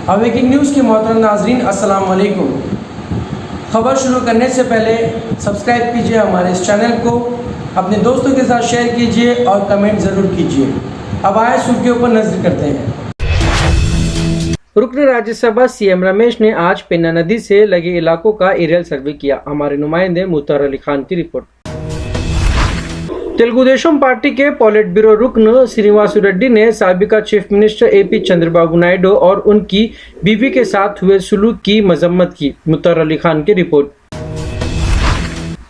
Awaking news के मोहतरम नाजरीन अस्सलाम वालेकुम। खबर शुरू करने से पहले सब्सक्राइब कीजिए हमारे इस चैनल को, अपने दोस्तों के साथ शेयर कीजिए और कमेंट ज़रूर कीजिए। अब आए सुर्खियों पर नजर करते हैं। रुकन राज्यसभा सीएम रमेश ने आज पेन्ना नदी से लगे इलाकों का एरियल सर्वे किया। हमारे नुमाइंदे मुत्तर अली खान की रिपोर्ट। तेलुगुदेशम पार्टी के पॉलिट ब्यूरो रुकन श्रीनिवास रेड्डी ने साबिका chief minister AP Chandrababu Naidu और उनकी बीवी के साथ हुए सुलूक की मजम्मत की। मुत्तर अली खान की रिपोर्ट।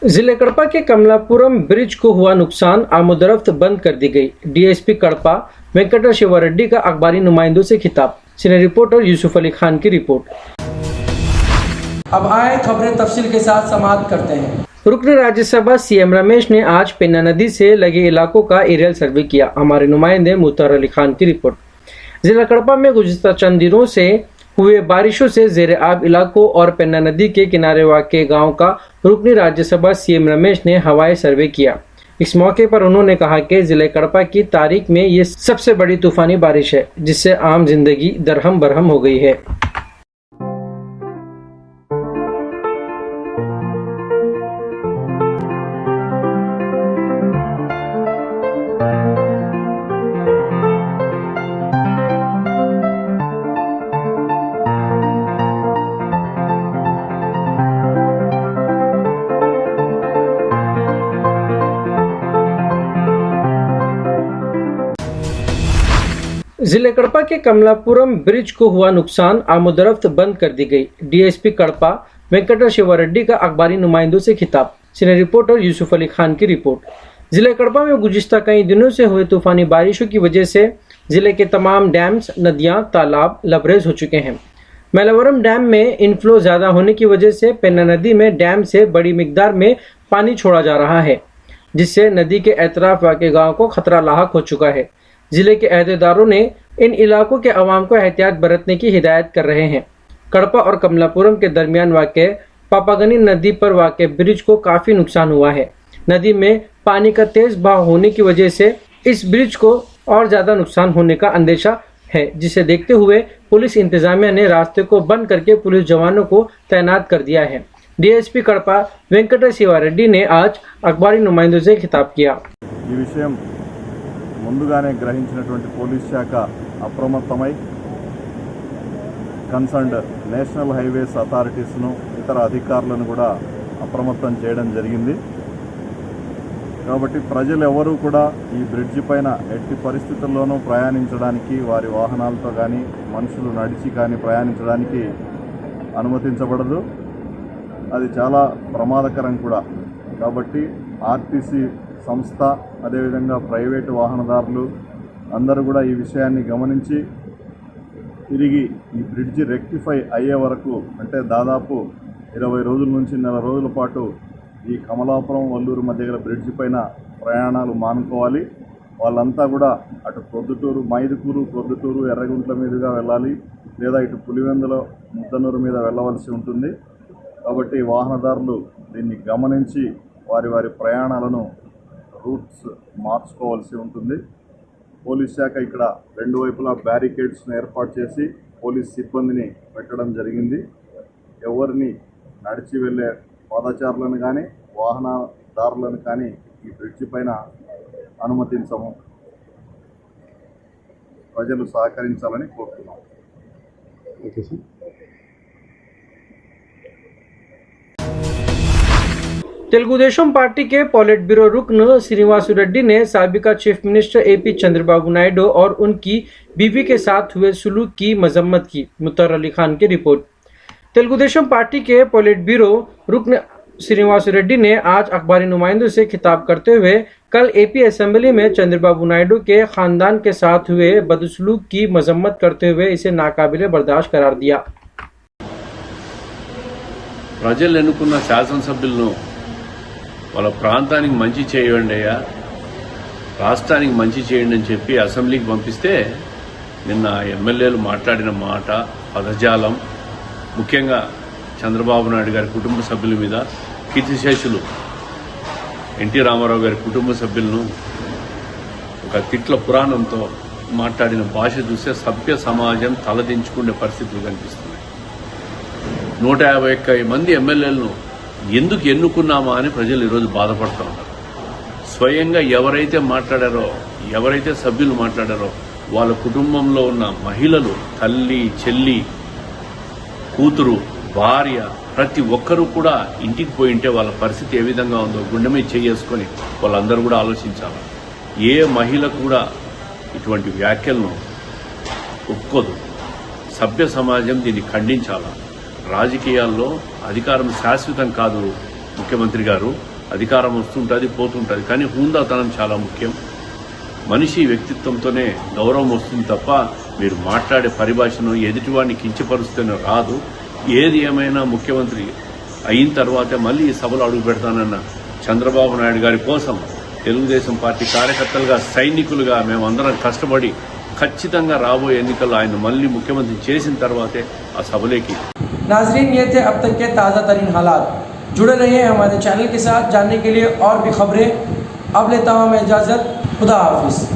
जिले कड़पा के कमलापुरम ब्रिज को हुआ नुकसान, आमदोरफ्त बंद कर दी गई। डीएसपी कड़पा वेंकट शिवा रेड्डी का अखबारी नुमाइंदों से खिताब। सीनियर रिपोर्टर यूसुफ अली खान की रिपोर्ट। अब आए खबरें तफसील के साथ समाप्त करते हैं। रुकन राज्यसभा सीएम रमेश ने आज पेन्ना नदी से लगे इलाकों का एरियल सर्वे किया। हमारे नुमाइंदे मुत्तर अली खान की रिपोर्ट। जिला कड़पा में गुज़िश्ता चंद दिनों से हुए बारिशों से जेर आब इलाकों और पेन्ना नदी के किनारे वाक़े गांव का रुकन राज्यसभा सीएम रमेश ने हवाई सर्वे किया। इस मौके पर उन्होंने कहा कि जिले कड़पा की तारीख में ये सबसे बड़ी तूफानी बारिश है, जिससे आम जिंदगी दरहम बरहम हो गई है। जिले कड़पा के कमलापुरम ब्रिज को हुआ नुकसान, आमदोरफ्त बंद कर दी गई। डीएसपी कड़पा वेंकट शिवा रेड्डी का अखबारी नुमाइंदों से खिताब। सीनियर रिपोर्टर यूसुफ अली खान की रिपोर्ट। जिले कड़पा में गुज़िश्ता कई दिनों से हुए तूफानी बारिशों की वजह से जिले के तमाम डैम्स, नदियां, तालाब लबरेज हो चुके हैं। मैलावरम डैम में इनफ्लो ज्यादा होने की वजह से पेन्ना नदी में डैम से बड़ी मिकदार में पानी छोड़ा जा रहा है, जिससे नदी के एतराफ वाक़े गाँव को खतरा लाहक हो चुका है। जिले के अहदेदारों ने इन इलाकों के अवाम को एहतियात बरतने की हिदायत कर रहे हैं। कड़पा और कमलापुरम के दरमियान वाक़े पापागनी नदी पर वाक़े ब्रिज को काफ़ी नुकसान हुआ है। नदी में पानी का तेज़ बहाव होने की वजह से इस ब्रिज को और ज़्यादा नुकसान होने का अंदेशा है, जिसे देखते हुए पुलिस इंतजामिया ने रास्ते को बंद करके पुलिस जवानों को तैनात कर दिया है। डीएसपी कड़पा वेंकट शिवा रेड्डी ने आज अखबारी नुमाइंदों से खिताब किया। ముందుగానే గ్రహించినటువంటి పోలీస్ శాఖ అప్రమత్తమై కన్సర్న్డ్ నేషనల్ హైవేస్ అథారిటీస్ను ఇతర అధికారులను కూడా అప్రమత్తం చేయడం జరిగింది. కాబట్టి ప్రజలు ఎవరూ కూడా ఈ బ్రిడ్జి పైన ఎట్టి పరిస్థితుల్లోనూ ప్రయాణించడానికి, వారి వాహనాలతో కానీ మనుషులు నడిచి కానీ ప్రయాణించడానికి అనుమతించబడదు. అది చాలా ప్రమాదకరం కూడా. కాబట్టి ఆర్టీసీ సంస్థ, అదేవిధంగా ప్రైవేటు వాహనదారులు అందరూ కూడా ఈ విషయాన్ని గమనించి తిరిగి ఈ బ్రిడ్జి రెక్టిఫై అయ్యే వరకు, అంటే దాదాపు 20 రోజుల నుంచి నెల రోజుల పాటు ఈ కమలాపురం వల్లూరు మధ్య గల బ్రిడ్జి పైన ప్రయాణాలు మానుకోవాలి. వాళ్ళంతా కూడా అటు ప్రొద్దుటూరు, మైదుకూరు, ప్రొద్దుటూరు, ఎర్రగుంట్ల మీదుగా వెళ్ళాలి, లేదా ఇటు పులివెందుల, ముద్దనూరు మీద వెళ్ళవలసి ఉంటుంది. కాబట్టి వాహనదారులు దీన్ని గమనించి వారి వారి ప్రయాణాలను రూట్స్ మార్చుకోవాల్సి ఉంటుంది. పోలీస్ శాఖ ఇక్కడ రెండు వైపులా బ్యారికేడ్స్ను ఏర్పాటు చేసి పోలీస్ సిబ్బందిని పెట్టడం జరిగింది. ఎవరిని నడిచి వెళ్ళే పాదచారులను కానీ వాహనదారులను కానీ ఈ బ్రిడ్జి పైన అనుమతించము. ప్రజలు సహకరించాలని కోరుతున్నాం. Okay sir. तेलुगुदेशम पार्टी के पॉलिट ब्यूरो रुकन श्रीनिवास रेड्डी ने साबिका chief minister AP Chandrababu Naidu और उनकी बीवी के साथ हुए सुलूक की मजम्मत की। मुत्तर अली खान की रिपोर्ट। तेलुगुदेशम पार्टी के पॉलिट ब्यूरो रुकन श्रीनिवास रेड्डी ने आज अखबारी नुमाइंदों से खिताब करते हुए कल एपी असेंबली में चंद्रबाबू नायडू के खानदान के साथ हुए बदसलूक की मजम्मत करते हुए इसे नाकाबिले बर्दाश्त करार दिया। ప్రజలు ఎన్నుకున్న శాసనసభ్యులను వాళ్ళ ప్రాంతానికి మంచి చేయండి అయ్యా, రాష్ట్రానికి మంచి చేయండి అని చెప్పి అసెంబ్లీకి పంపిస్తే నిన్న ఎమ్మెల్యేలు మాట్లాడిన మాట, పదజాలం, ముఖ్యంగా చంద్రబాబు నాయుడు గారి కుటుంబ సభ్యుల మీద, కీర్తిశేషులు ఎన్టీ రామారావు గారి కుటుంబ సభ్యులను ఒక తిట్ల పురాణంతో మాట్లాడిన భాష చూస్తే సభ్య సమాజం తలదించుకునే పరిస్థితులు కనిపిస్తున్నాయి. 151 మంది ఎమ్మెల్యేలను ఎందుకు ఎన్నుకున్నామా అని ప్రజలు ఈరోజు బాధపడుతూ ఉన్నారు. స్వయంగా ఎవరైతే మాట్లాడారో, ఎవరైతే సభ్యులు మాట్లాడారో వాళ్ళ కుటుంబంలో ఉన్న మహిళలు, తల్లి, చెల్లి, కూతురు, భార్య, ప్రతి ఒక్కరూ కూడా ఇంటికి పోయింటే వాళ్ళ పరిస్థితి ఏ విధంగా ఉందో గుండె మీద చేసుకొని వాళ్ళందరూ కూడా ఆలోచించాలి. ఏ మహిళ కూడా ఇటువంటి వ్యాఖ్యలను ఒప్పుకోదు. సభ్య సమాజం దీన్ని ఖండించాలి. రాజకీయాల్లో అధికారం శాశ్వతం కాదు ముఖ్యమంత్రి గారు. అధికారం వస్తుంటుంది, పోతుంటుంది, కానీ హుందాతనం చాలా ముఖ్యం. మనిషి వ్యక్తిత్వంతోనే గౌరవం వస్తుంది తప్ప మీరు మాట్లాడే పరిభాషను ఎదుటివాడిని కించపరుస్తూనే రాదు. ఏది ఏమైనా ముఖ్యమంత్రి అయిన తర్వాతే మళ్ళీ ఈ సభలో అడుగు పెడతానన్న చంద్రబాబు నాయుడు గారి కోసం తెలుగుదేశం పార్టీ కార్యకర్తలుగా, సైనికులుగా మేమందరం కష్టపడి ఖచ్చితంగా రాబోయే ఎన్నికల్లో ఆయన మళ్ళీ ముఖ్యమంత్రి చేసిన తర్వాతే ఆ సభలోకి. नाजरीन, ये थे अब तक के ताज़ा तरीन हालात. जुड़े रहिए हमारे चैनल के साथ जानने के लिए और भी खबरें. अब लेता हूँ मैं इजाज़त. खुदा हाफिज़.